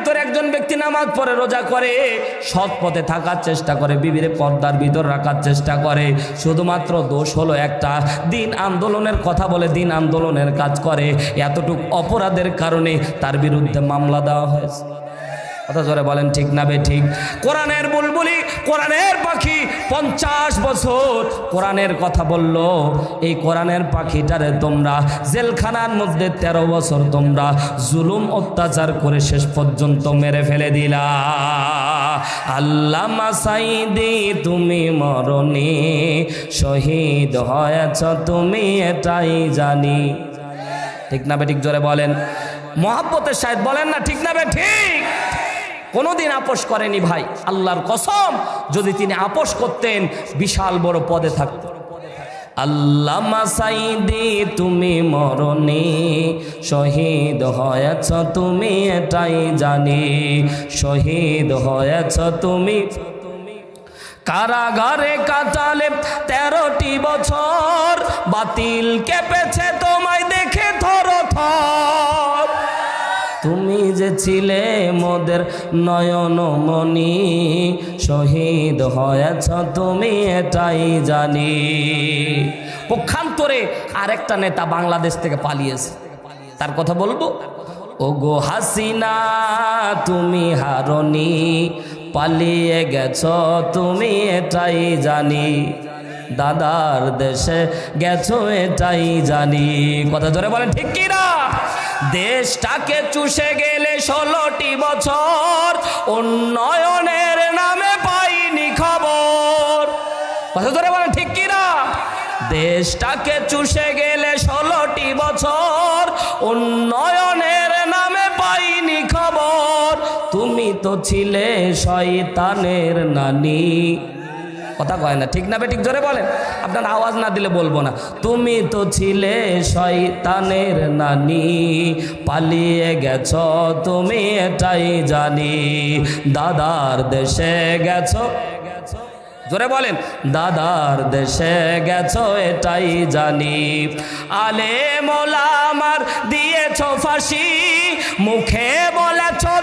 ভিতরে একজন ব্যক্তি নামাজ পড়ে, রোজা করে, সৎ পথে থাকার চেষ্টা করে, বিবির পর্দার ভিতর রাখার চেষ্টা করে, শুধুমাত্র দোষ হলো একটা, দিন আন্দোলনের কথা বলে, দিন আন্দোলনের কাজ করে, এতটুকু অপরাধের কারণে তার বিরুদ্ধে মামলা দেওয়া হয়েছে। কথা জোরে বলেন ঠিক না বে ঠিক? কোরআনের বুলবুলি, কোরআনের পাখি 50 বছর কোরআনের কথা বলল, এই কোরআনের পাখিটারে তোমরা জেলখানার মধ্যে 13 বছর তোমরা জুলুম অত্যাচার করে শেষ পর্যন্ত মেরে ফেলে দিলা। আল্লামা সাইদি তুমি মরনি, শহীদ হয়েছ তুমি এটাই জানি। ঠিক না বে ঠিক? জোরে বলেন। মোহাব্বতের সাথে বলেন না ঠিক না বে ঠিক? কোনোদিন আপোষ করেনি ভাই, আল্লাহর কসম, যদি তিনি আপোষ করতেন বিশাল বড় পদে থাকতেন। আল্লামা সাইদি তুমি মরনি, শহীদ হয়েছ তুমি এটাই জানি, শহীদ হয়েছ তুমি। কারাগারে কাটালে 13টি বছর, বাতিল কেঁপেছে তোমায় দেখে থরথর। তুমি যে ছিলে মোদের নয়নমণি, শহীদ হয়েছ তুমি এটাই জানি। পক্ষান্তরে আরেকটা নেতা বাংলাদেশ থেকে পালিয়েছে, তার কথা বলবো। ওগো হাসিনা তুমি হারনি, পালিয়ে গেছ তুমি এটাই জানি, দাদার দেশে গেছো এটাই জানি। কথা জোরে বলেন ঠিক কি না? দেশটাকে চুষে গেলে 16টি বছর, উন্নয়নের নামে পাইনি খবর। কথা জোরে বলেন ঠিক কি না? দেশটাকে চুষে গেলে 16টি বছর, উন্নয়নের নামে পাইনি খবর। তুমি তো ছিলে শয়তানের নানি। কথা কয় না ঠিক না বে ঠিক? জোরে বলেন, আপনার আওয়াজ না দিলে বলবো না। তুমি তো ছিলে শয়তানের নানি, পালিয়ে গেছ তুমি এটাই জানি, দাদার দেশে গেছো। জোরে বলেন, দাদার দেশে গেছো এটাই জানি। আলেম ওলামার দিয়েছো ফাঁসি, মুখে বলেছো